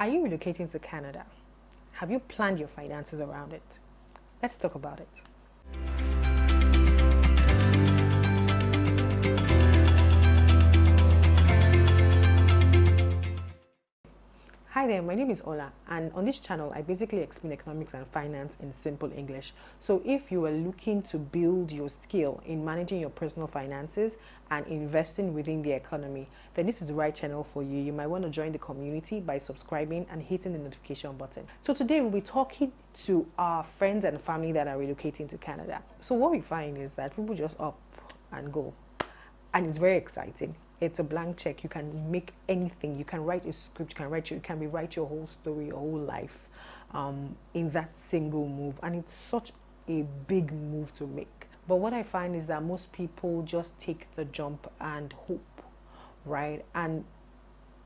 Are you relocating to Canada? Have you planned your finances around it? Let's talk about it. Hi there, my name is Ola, and on this channel I basically explain economics and finance in simple English. So if you are looking to build your skill in managing your personal finances and investing within the economy, then this is the right channel for you. You might want to join the community by subscribing and hitting the notification button. So today we'll be talking to our friends and family that are relocating to Canada. So what we find is that people just up and go, and it's very exciting. It's a blank check. You can make anything. You can write a script. You can rewrite your whole story, your whole life, in that single move. And it's such a big move to make. But what I find is that most people just take the jump and hope, right? And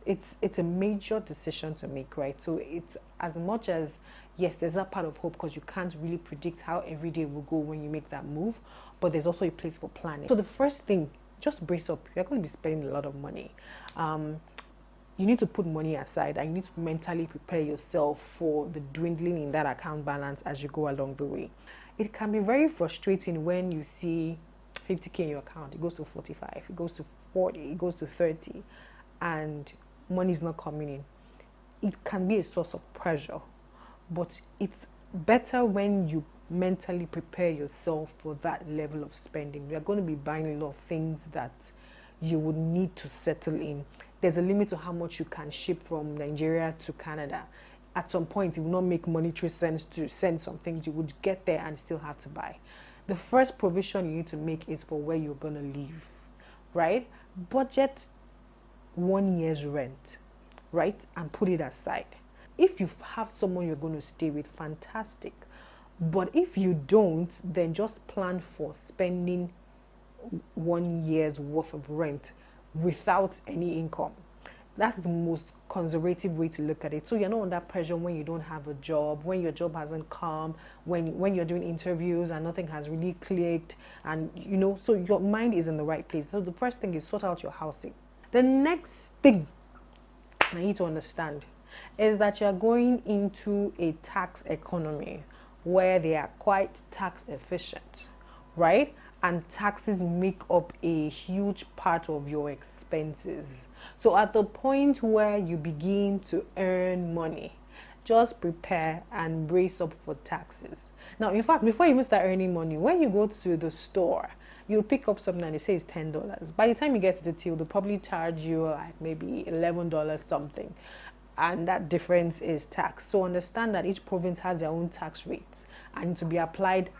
it's a major decision to make, right? So it's as much as, yes, there's that part of hope because you can't really predict how every day will go when you make that move. But there's also a place for planning. So the first thing, just brace up. You're going to be spending a lot of money. You need to put money aside, and you need to mentally prepare yourself for the dwindling in that account balance as you go along the way. It can be very frustrating when you see 50K in your account. It goes to 45, it goes to 40, it goes to 30, and money is not coming in. It can be a source of pressure, but it's better when you mentally prepare yourself for that level of spending. You're going to be buying a lot of things that you would need to settle in. There's a limit to how much you can ship from Nigeria to Canada. At some point, it will not make monetary sense to send some things. You would get there and still have to buy. The first provision you need to make is for where you're going to live, right? Budget 1 year's rent, right? And put it aside. If you have someone you're going to stay with, fantastic. But if you don't, then just plan for spending 1 year's worth of rent without any income. That's the most conservative way to look at it. So you're not under pressure when you don't have a job, when your job hasn't come, when you're doing interviews and nothing has really clicked, and so your mind is in the right place. So the first thing is sort out your housing. The next thing I need to understand is that you're going into a tax economy where they are quite tax efficient, right? And taxes make up a huge part of your expenses. So at the point where you begin to earn money, just prepare and brace up for taxes. Now, in fact, before you even start earning money, when you go to the store, you pick up something and they say it's $10. By the time you get to the till, they'll probably charge you like maybe $11 something. And that difference is tax. So understand that each province has their own tax rates and to be applied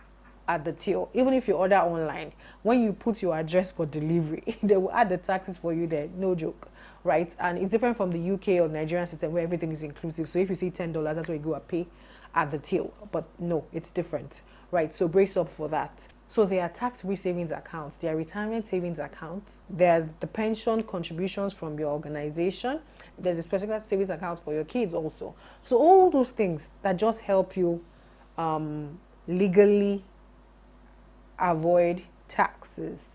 at the till. Even if you order online, when you put your address for delivery, they will add the taxes for you there. No joke, right? And it's different from the UK or Nigerian system where everything is inclusive. So if you see $10, that's where you go and pay at the till. But no, it's different, right? So brace up for that. So there are tax-free savings accounts, there are retirement savings accounts, there's the pension contributions from your organization, there's a special savings account for your kids also. So all those things that just help you legally avoid taxes,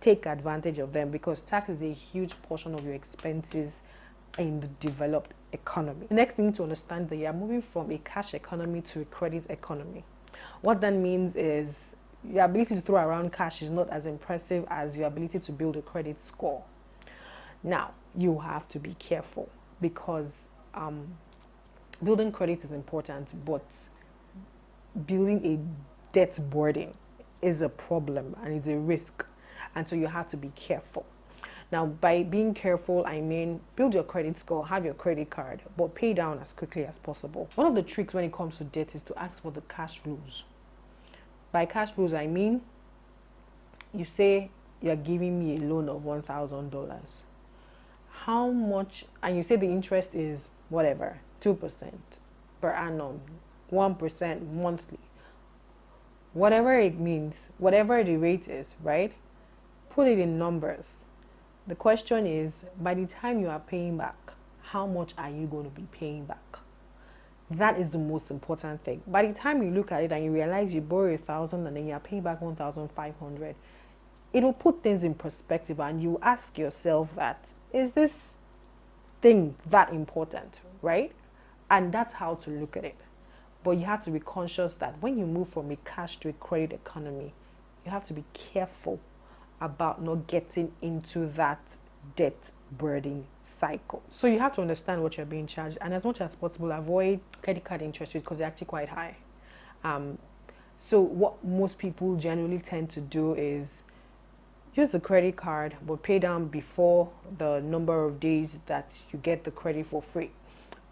take advantage of them, because tax is a huge portion of your expenses in the developed economy. The next thing to understand that you are moving from a cash economy to a credit economy. What that means is your ability to throw around cash is not as impressive as your ability to build a credit score. Now, you have to be careful because building credit is important, but building a debt burden is a problem and it's a risk. And so you have to be careful. Now, by being careful, I mean build your credit score, have your credit card, but pay down as quickly as possible. One of the tricks when it comes to debt is to ask for the cash flows. By cash flows, I mean, you say you're giving me a loan of $1,000. How much, and you say the interest is whatever, 2% per annum, 1% monthly. Whatever it means, whatever the rate is, right? Put it in numbers. The question is, by the time you are paying back, how much are you going to be paying back? That is the most important thing. By the time you look at it and you realize you borrow 1,000 and then you're paying back 1,500, it'll put things in perspective, and you ask yourself that, is this thing that important, right? And that's how to look at it. But you have to be conscious that when you move from a cash to a credit economy, you have to be careful about not getting into that debt burden cycle. So you have to understand what you're being charged, and as much as possible, avoid credit card interest rates because they're actually quite high. So what most people generally tend to do is use the credit card, but pay down before the number of days that you get the credit for free,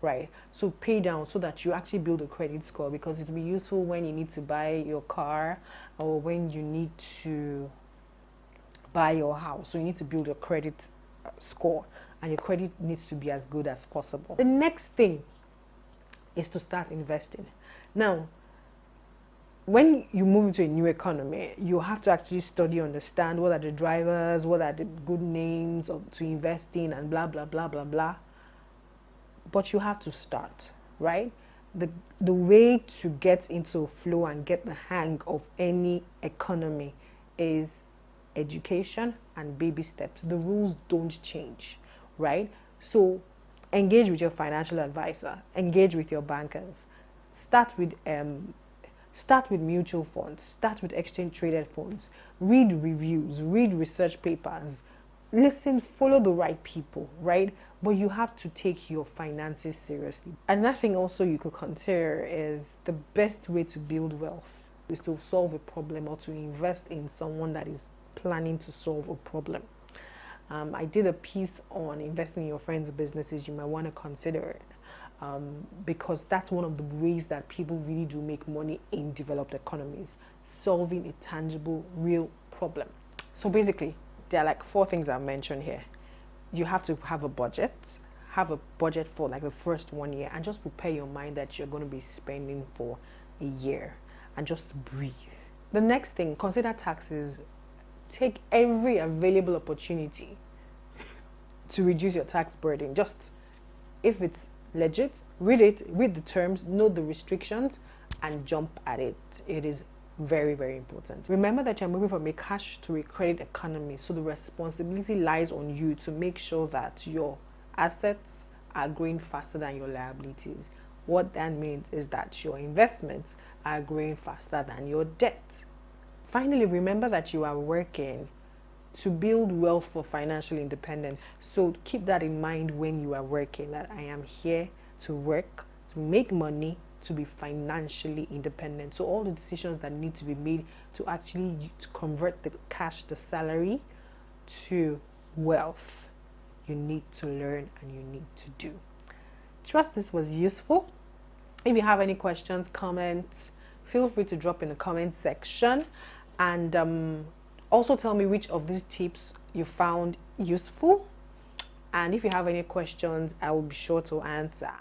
right? So pay down so that you actually build a credit score, because it will be useful when you need to buy your car or when you need to buy your house. So you need to build a credit score, and your credit needs to be as good as possible. The next thing is to start investing. Now, when you move into a new economy, you have to actually study, understand what are the drivers, what are the good names to invest in, and blah, blah, blah, blah, blah. But you have to start, right? The way to get into a flow and get the hang of any economy is education and baby steps. The rules don't change, right? So engage with your financial advisor, engage with your bankers, start with mutual funds, start with exchange traded funds, read reviews, read research papers, listen, follow the right people, right? But you have to take your finances seriously. Another thing also you could consider is the best way to build wealth is to solve a problem or to invest in someone that is planning to solve a problem. I did a piece on investing in your friends' businesses. You might want to consider it. Because that's one of the ways that people really do make money in developed economies, solving a tangible, real problem. So basically, there are like 4 things I mentioned here. You have to have a budget for like the first 1 year, and just prepare your mind that you're going to be spending for a year, and just breathe. The next thing, consider taxes. Take every available opportunity to reduce your tax burden. Just if it's legit, read the terms, know the restrictions, and jump at it. It is very, very important. Remember that you're moving from a cash to a credit economy, so the responsibility lies on you to make sure that your assets are growing faster than your liabilities. What that means is that your investments are growing faster than your debt. Finally, remember that you are working to build wealth for financial independence. So keep that in mind when you are working, that I am here to work, to make money, to be financially independent. So all the decisions that need to be made to actually convert the cash, the salary, to wealth, you need to learn and you need to do. Trust this was useful. If you have any questions, comments, feel free to drop in the comment section. And also tell me which of these tips you found useful. And if you have any questions, I will be sure to answer.